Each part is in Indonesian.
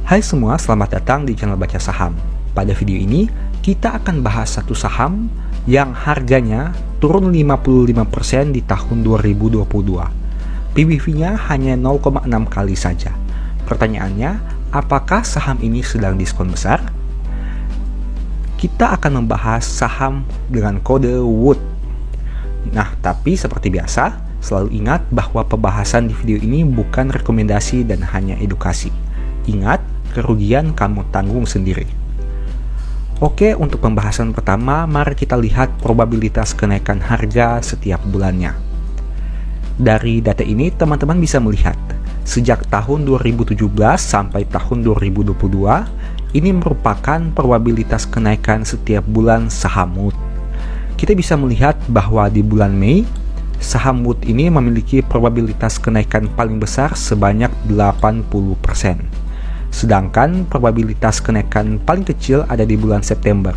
Hai semua, selamat datang di channel Baca Saham. Pada video ini, kita akan bahas satu saham yang harganya turun 55% di tahun 2022. PBV-nya hanya 0,6 kali saja. Pertanyaannya, apakah saham ini sedang diskon besar? Kita akan membahas saham dengan kode WOOD. Nah, tapi seperti biasa, selalu ingat bahwa pembahasan di video ini bukan rekomendasi dan hanya edukasi. Ingat, kerugian kamu tanggung sendiri. Oke, untuk pembahasan pertama, mari kita lihat probabilitas kenaikan harga setiap bulannya. Dari data ini, teman-teman bisa melihat, sejak tahun 2017 sampai tahun 2022, ini merupakan probabilitas kenaikan setiap bulan saham WOOD. Kita bisa melihat bahwa di bulan Mei, saham WOOD ini memiliki probabilitas kenaikan paling besar sebanyak 80%. Sedangkan probabilitas kenaikan paling kecil ada di bulan September,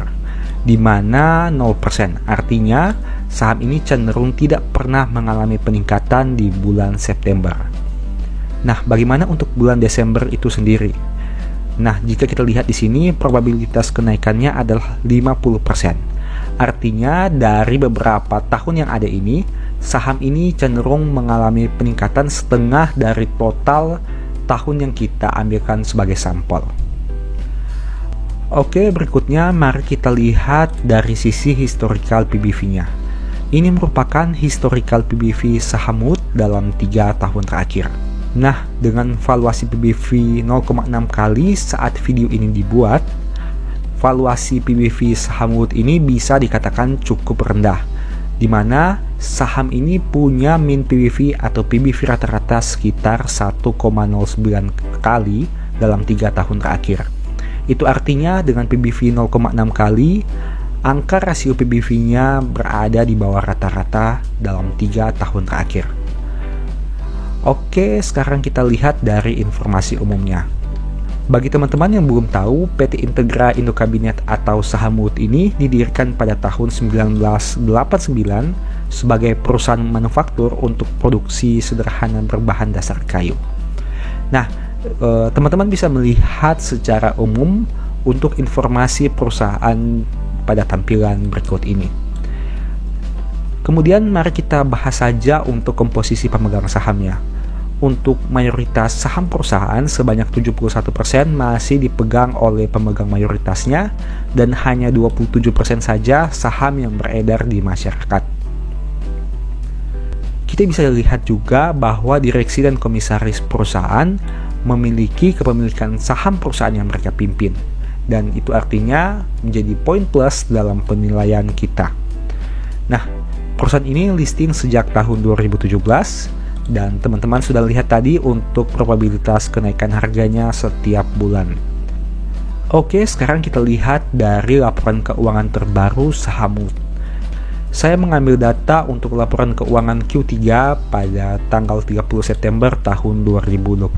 di mana 0%. Artinya, saham ini cenderung tidak pernah mengalami peningkatan di bulan September. Nah, bagaimana untuk bulan Desember itu sendiri? Nah, jika kita lihat di sini, probabilitas kenaikannya adalah 50%. Artinya, dari beberapa tahun yang ada ini, saham ini cenderung mengalami peningkatan setengah dari total tahun yang kita ambilkan sebagai sampel. Oke, berikutnya mari kita lihat dari sisi historical PBV-nya. Ini merupakan historical PBV saham WOOD dalam 3 tahun terakhir. Nah, dengan valuasi PBV 0,6 kali saat video ini dibuat, valuasi PBV saham WOOD ini bisa dikatakan cukup rendah, di mana saham ini punya min PBV atau PBV rata-rata sekitar 1,09 kali dalam 3 tahun terakhir. Itu artinya dengan PBV 0,6 kali, angka rasio PBV-nya berada di bawah rata-rata dalam 3 tahun terakhir. Oke, sekarang kita lihat dari informasi umumnya. Bagi teman-teman yang belum tahu, PT Integra Indokabinet atau saham WOOD ini didirikan pada tahun 1989 sebagai perusahaan manufaktur untuk produksi sederhana berbahan dasar kayu. Nah, teman-teman bisa melihat secara umum untuk informasi perusahaan pada tampilan berikut ini. Kemudian mari kita bahas saja untuk komposisi pemegang sahamnya. Untuk mayoritas saham perusahaan sebanyak 71% masih dipegang oleh pemegang mayoritasnya dan hanya 27% saja saham yang beredar di masyarakat. Kita bisa lihat juga bahwa direksi dan komisaris perusahaan memiliki kepemilikan saham perusahaan yang mereka pimpin, dan itu artinya menjadi poin plus dalam penilaian kita. Nah, perusahaan ini listing sejak tahun 2017, dan teman-teman sudah lihat tadi untuk probabilitas kenaikan harganya setiap bulan. Oke, sekarang kita lihat dari laporan keuangan terbaru saham WOOD. Saya mengambil data untuk laporan keuangan Q3 pada tanggal 30 September tahun 2022.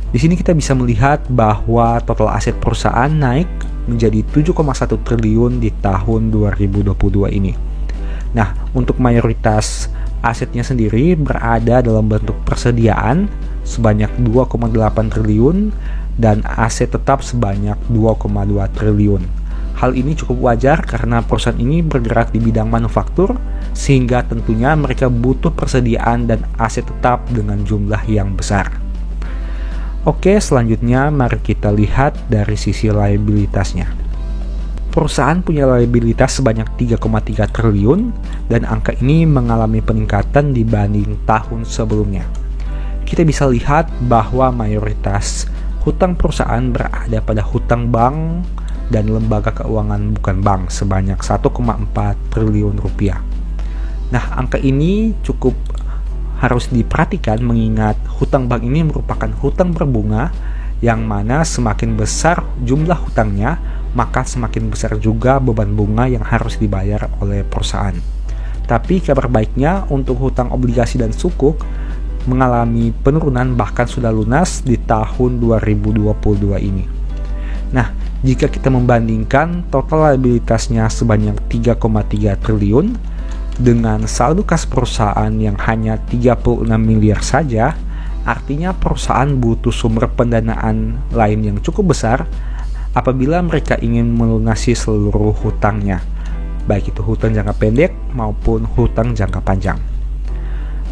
Di sini kita bisa melihat bahwa total aset perusahaan naik menjadi 7,1 triliun di tahun 2022 ini. Nah, untuk mayoritas asetnya sendiri berada dalam bentuk persediaan sebanyak 2,8 triliun dan aset tetap sebanyak 2,2 triliun. Hal ini cukup wajar karena perusahaan ini bergerak di bidang manufaktur, sehingga tentunya mereka butuh persediaan dan aset tetap dengan jumlah yang besar. Oke, selanjutnya mari kita lihat dari sisi liabilitasnya. Perusahaan punya liabilitas sebanyak 3,3 triliun dan angka ini mengalami peningkatan dibanding tahun sebelumnya. Kita bisa lihat bahwa mayoritas hutang perusahaan berada pada hutang bank dan lembaga keuangan bukan bank sebanyak 1,4 triliun rupiah. Nah, angka ini cukup harus diperhatikan mengingat hutang bank ini merupakan hutang berbunga yang mana semakin besar jumlah hutangnya, maka semakin besar juga beban bunga yang harus dibayar oleh perusahaan. Tapi kabar baiknya untuk hutang obligasi dan sukuk mengalami penurunan bahkan sudah lunas di tahun 2022 ini. Nah, jika kita membandingkan total liabilitasnya sebanyak 3,3 triliun dengan saldo kas perusahaan yang hanya 36 miliar saja, Artinya perusahaan butuh sumber pendanaan lain yang cukup besar apabila mereka ingin melunasi seluruh hutangnya, baik itu hutang jangka pendek maupun hutang jangka panjang.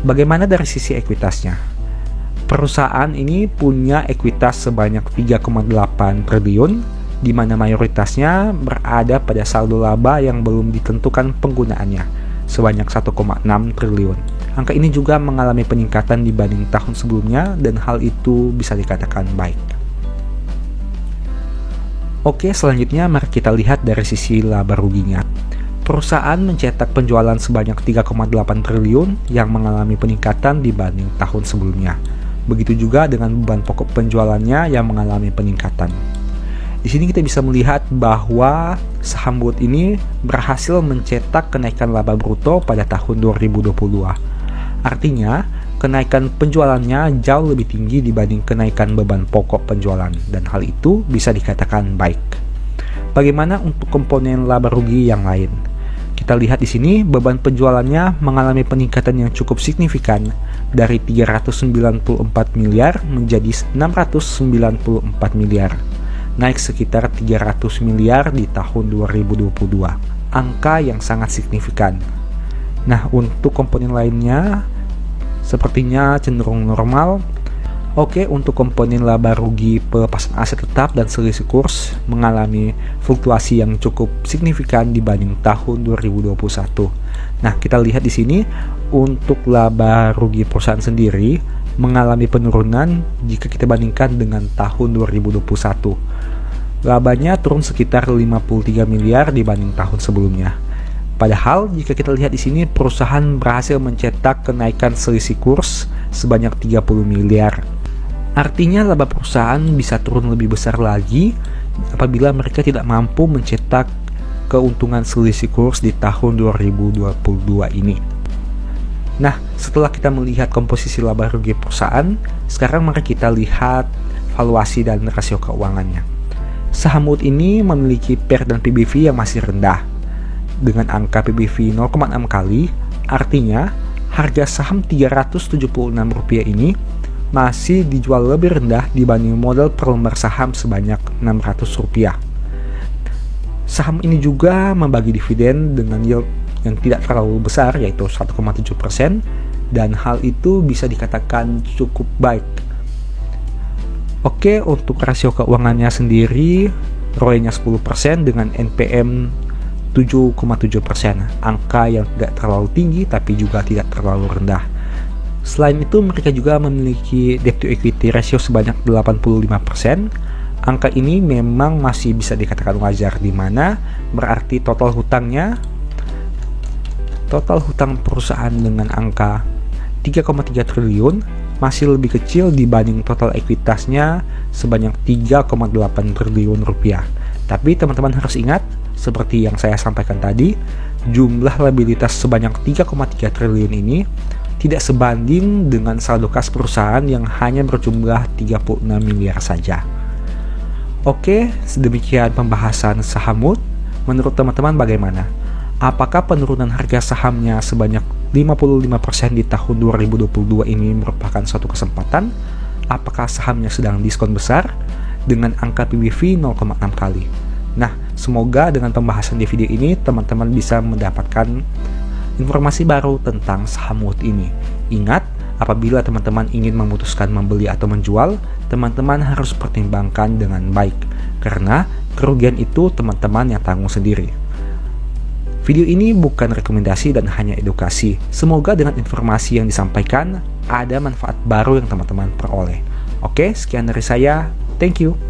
Bagaimana dari sisi ekuitasnya? Perusahaan ini punya ekuitas sebanyak 3,8 triliun, di mana mayoritasnya berada pada saldo laba yang belum ditentukan penggunaannya, sebanyak 1,6 triliun. Angka ini juga mengalami peningkatan dibanding tahun sebelumnya dan hal itu bisa dikatakan baik. Oke, selanjutnya mari kita lihat dari sisi laba ruginya. Perusahaan mencetak penjualan sebanyak 3,8 triliun yang mengalami peningkatan dibanding tahun sebelumnya. Begitu juga dengan beban pokok penjualannya yang mengalami peningkatan. Di sini kita bisa melihat bahwa saham Boot ini berhasil mencetak kenaikan laba bruto pada tahun 2022. Artinya, kenaikan penjualannya jauh lebih tinggi dibanding kenaikan beban pokok penjualan, dan hal itu bisa dikatakan baik. Bagaimana untuk komponen laba rugi yang lain? Kita lihat di sini beban penjualannya mengalami peningkatan yang cukup signifikan dari 394 miliar menjadi 694 miliar. Naik sekitar 300 miliar di tahun 2022. Angka yang sangat signifikan. Nah, untuk komponen lainnya sepertinya cenderung normal. Oke, untuk komponen laba rugi pelepasan aset tetap dan selisih kurs mengalami fluktuasi yang cukup signifikan dibanding tahun 2021. Nah, kita lihat di sini untuk laba rugi perusahaan sendiri mengalami penurunan jika kita bandingkan dengan tahun 2021. Labanya turun sekitar 53 miliar dibanding tahun sebelumnya. Padahal jika kita lihat di sini perusahaan berhasil mencetak kenaikan selisih kurs sebanyak 30 miliar. Artinya laba perusahaan bisa turun lebih besar lagi apabila mereka tidak mampu mencetak keuntungan selisih kurs di tahun 2022 ini. Nah, setelah kita melihat komposisi laba rugi perusahaan, sekarang mari kita lihat valuasi dan rasio keuangannya. Saham Boot ini memiliki PER dan PBV yang masih rendah. Dengan angka PBV 0,6 kali, artinya harga saham Rp376 ini masih dijual lebih rendah dibanding modal per lembar saham sebanyak Rp600. Saham ini juga membagi dividen dengan yield yang tidak terlalu besar, yaitu 1,7%, dan hal itu bisa dikatakan cukup baik. Oke, untuk rasio keuangannya sendiri, ROE-nya 10% dengan NPM 7,7%, angka yang tidak terlalu tinggi tapi juga tidak terlalu rendah. Selain itu, mereka juga memiliki debt to equity ratio sebanyak 85%. Angka ini memang masih bisa dikatakan wajar, di mana berarti total hutang perusahaan dengan angka 3,3 triliun masih lebih kecil dibanding total ekuitasnya sebanyak 3,8 triliun rupiah. Tapi teman-teman harus ingat, seperti yang saya sampaikan tadi, jumlah liabilitas sebanyak 3,3 triliun ini tidak sebanding dengan saldo kas perusahaan yang hanya berjumlah 36 miliar saja. Oke, sedemikian pembahasan saham Boot. Menurut teman-teman bagaimana? Apakah penurunan harga sahamnya sebanyak 55% di tahun 2022 ini merupakan suatu kesempatan? Apakah sahamnya sedang diskon besar dengan angka PBV 0,6 kali? Nah, semoga dengan pembahasan di video ini teman-teman bisa mendapatkan informasi baru tentang saham Boot ini. Ingat, apabila teman-teman ingin memutuskan membeli atau menjual, teman-teman harus pertimbangkan dengan baik, karena kerugian itu teman-teman yang tanggung sendiri. Video ini bukan rekomendasi dan hanya edukasi. Semoga dengan informasi yang disampaikan ada manfaat baru yang teman-teman peroleh. Oke, sekian dari saya. Thank you.